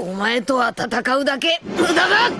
お前とは戦うだけ無駄だ。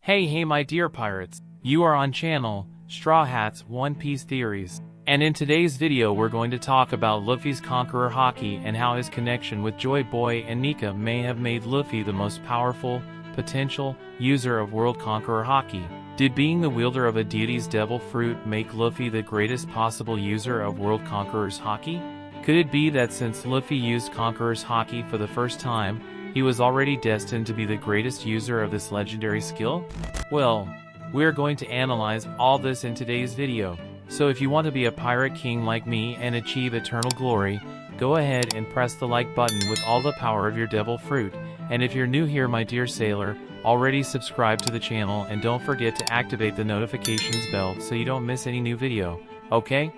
Hey my dear pirates, you are on channel Straw Hat's One Piece Theories, and in today's video we're going to talk about Luffy's Conqueror Haki and how his connection with Joy Boy and Nika may have made Luffy the most powerful, potential, user of World Conqueror Haki. Did being the wielder of a deity's devil fruit make Luffy the greatest possible user of World Conqueror's Haki? Could it be that since Luffy used Conqueror's Haki for the first time, he was already destined to be the greatest user of this legendary skill? Well, we're going to analyze all this in today's video, so if you want to be a pirate king like me and achieve eternal glory, go ahead and press the like button with all the power of your devil fruit, and if you're new here my dear sailor, already subscribe to the channel and don't forget to activate the notifications bell so you don't miss any new video, okay?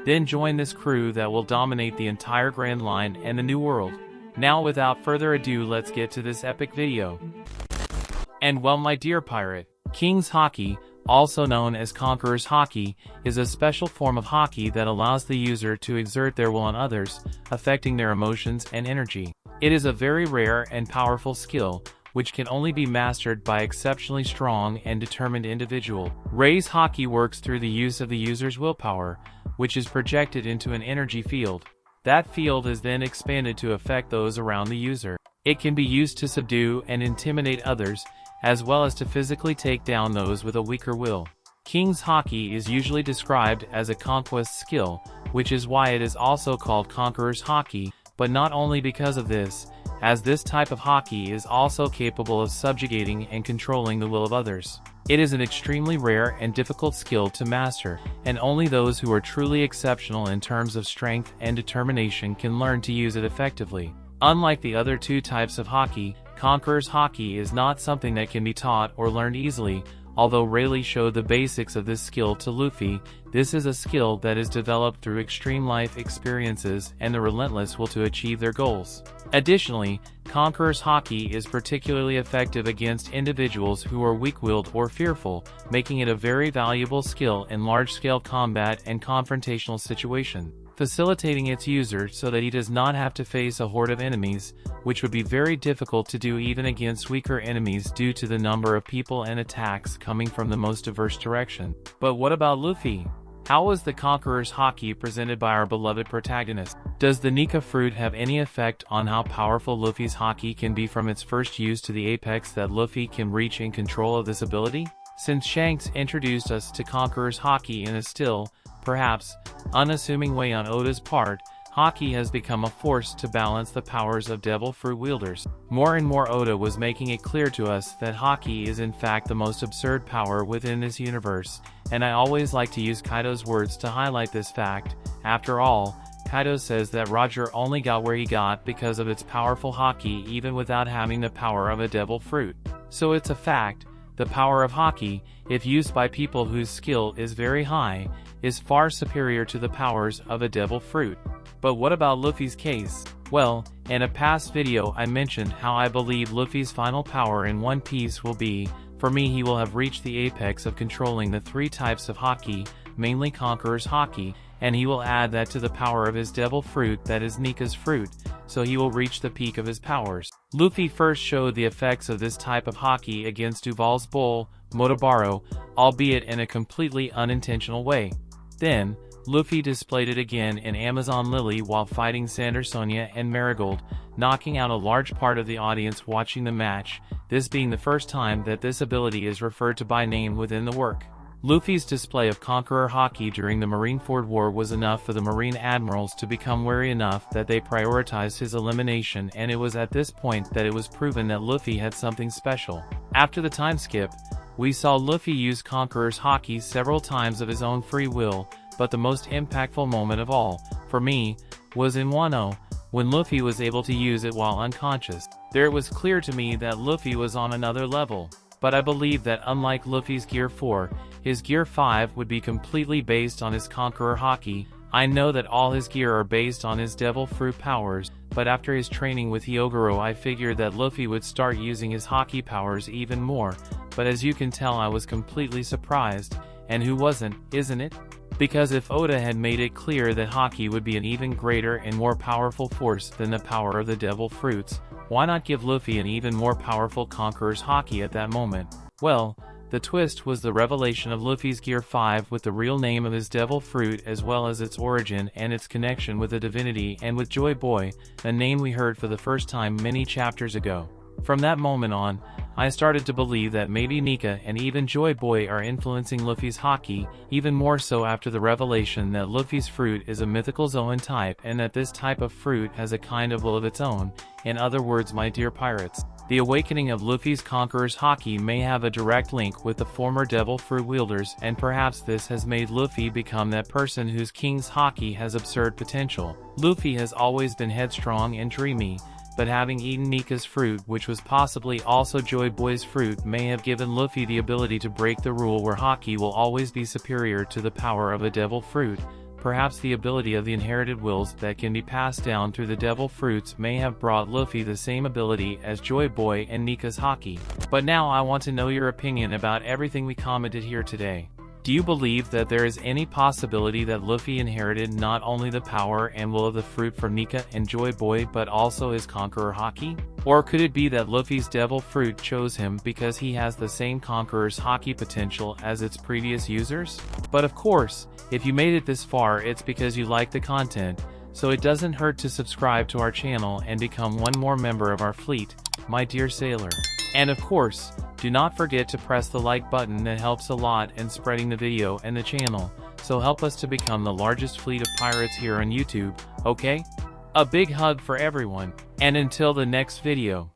Then join this crew that will dominate the entire Grand Line and the New World. Now without further ado, let's get to this epic video. And well my dear pirate, King's Haki, also known as Conqueror's Haki, is a special form of Haki that allows the user to exert their will on others, affecting their emotions and energy. It is a very rare and powerful skill, which can only be mastered by exceptionally strong and determined individual. Rei's Haki works through the use of the user's willpower, which is projected into an energy field. That field is then expanded to affect those around the user. It can be used to subdue and intimidate others, as well as to physically take down those with a weaker will. King's Haki is usually described as a conquest skill, which is why it is also called Conqueror's Haki, but not only because of this, as this type of Haki is also capable of subjugating and controlling the will of others. It is an extremely rare and difficult skill to master, and only those who are truly exceptional in terms of strength and determination can learn to use it effectively. Unlike the other two types of Haki, Conqueror's Haki is not something that can be taught or learned easily. Although Rayleigh showed the basics of this skill to Luffy, this is a skill that is developed through extreme life experiences and the relentless will to achieve their goals. Additionally, Conqueror's Haki is particularly effective against individuals who are weak-willed or fearful, making it a very valuable skill in large-scale combat and confrontational situations, facilitating its user so that he does not have to face a horde of enemies, which would be very difficult to do even against weaker enemies due to the number of people and attacks coming from the most diverse direction. But what about Luffy? How was the Conqueror's Haki presented by our beloved protagonist? Does the Nika fruit have any effect on how powerful Luffy's Haki can be from its first use to the apex that Luffy can reach in control of this ability? Since Shanks introduced us to Conqueror's Haki in a still, perhaps, unassuming way on Oda's part, Haki has become a force to balance the powers of devil fruit wielders. More and more Oda was making it clear to us that Haki is in fact the most absurd power within this universe, and I always like to use Kaido's words to highlight this fact. After all, Kaido says that Roger only got where he got because of its powerful Haki even without having the power of a devil fruit. So it's a fact, the power of Haki, if used by people whose skill is very high, is far superior to the powers of a devil fruit. But what about Luffy's case? Well, in a past video I mentioned how I believe Luffy's final power in One Piece will be, for me he will have reached the apex of controlling the three types of Haki, mainly Conqueror's Haki, and he will add that to the power of his devil fruit that is Nika's fruit, so he will reach the peak of his powers. Luffy first showed the effects of this type of Haki against Duval's Bull, Motobaro, albeit in a completely unintentional way. Then, Luffy displayed it again in Amazon Lily while fighting Sandersonia and Marigold, knocking out a large part of the audience watching the match, this being the first time that this ability is referred to by name within the work. Luffy's display of Conqueror Haki during the Marineford War was enough for the Marine Admirals to become wary enough that they prioritized his elimination, and it was at this point that it was proven that Luffy had something special. After the time skip, we saw Luffy use Conqueror's Haki several times of his own free will, but the most impactful moment of all, for me, was in Wano, when Luffy was able to use it while unconscious. There it was clear to me that Luffy was on another level, but I believe that unlike Luffy's Gear 4, his Gear 5 would be completely based on his Conqueror Haki, I know that all his gear are based on his devil fruit powers, but after his training with Hyogoro I figured that Luffy would start using his Haki powers even more, but as you can tell I was completely surprised, and who wasn't, isn't it? Because if Oda had made it clear that Haki would be an even greater and more powerful force than the power of the devil fruits, why not give Luffy an even more powerful Conqueror's Haki at that moment? Well, the twist was the revelation of Luffy's Gear 5 with the real name of his devil fruit as well as its origin and its connection with the divinity and with Joy Boy, a name we heard for the first time many chapters ago. From that moment on, I started to believe that maybe Nika and even Joy Boy are influencing Luffy's Haki, even more so after the revelation that Luffy's fruit is a mythical Zoan type and that this type of fruit has a kind of will of its own. In other words, my dear pirates, the awakening of Luffy's Conqueror's Haki may have a direct link with the former devil fruit wielders, and perhaps this has made Luffy become that person whose king's Haki has absurd potential. Luffy has always been headstrong and dreamy, but having eaten Nika's fruit, which was possibly also Joy Boy's fruit, may have given Luffy the ability to break the rule where Haki will always be superior to the power of a devil fruit. Perhaps the ability of the inherited wills that can be passed down through the devil fruits may have brought Luffy the same ability as Joy Boy and Nika's Haki. But now I want to know your opinion about everything we commented here today. Do you believe that there is any possibility that Luffy inherited not only the power and will of the fruit from Nika and Joy Boy but also his Conqueror Haki? Or could it be that Luffy's devil fruit chose him because he has the same Conqueror's Haki potential as its previous users? But of course, if you made it this far it's because you like the content, so it doesn't hurt to subscribe to our channel and become one more member of our fleet, my dear sailor. And of course, do not forget to press the like button, that helps a lot in spreading the video and the channel, so help us to become the largest fleet of pirates here on YouTube, okay? A big hug for everyone, and until the next video.